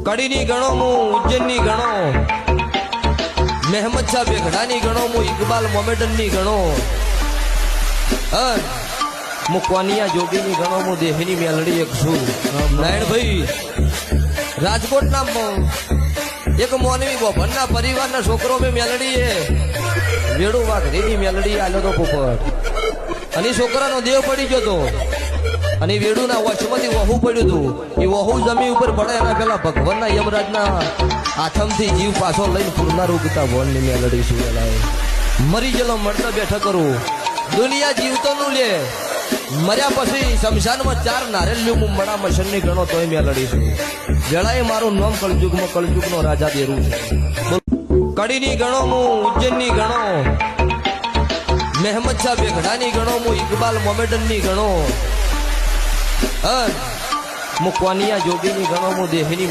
કડીની ગણો હું ઉજ્જૈનની ગણો, મહેમદ શાહ બેગડાની ગણો હું, ઇકબાલ મોમેડનની ગણો, મુકવાનિયા જોગીની ગણો હું, દેહની મેલડી એક છું. નારાયણભાઈ રાજકોટના એક મોનવી ગોભણના પરિવારના છોકરો મેં મેલડીએ વેડુ વાઘરીની મેલડી આલ્યો તો પોપટ, અને છોકરાનો દેવ પડી ગયો તો, અને વેડુના વશમાંથી વહુ પડ્યું હતું. એ વહુ જમીન ઉપર પડે એના પેલા ભગવાનના યમરાજના હાથમથી જીવ પાછો લઈને પૂરના રૂગતા ભવનની મેલડી શું લાવે. મરી ગયેલો મળતા બેઠા કરું, દુનિયા જીવતો નું લે, મર્યા પછી શમશાનમાં 4 નારેલ્યું હું મડા મશનની ગણો તોય મેલડી છું. જણાય મારું નામ કળજુગમાં કળજુગનો રાજા દેરું છે. કડીની ગણો હું ઉજ્જૈનની ગણો, મહેમદ શાહ બેગડાની ગણો હું, ઇકબાલ મોમેડનની ગણો, મુકવાનિયા જોગીની ગણો હું, દેહની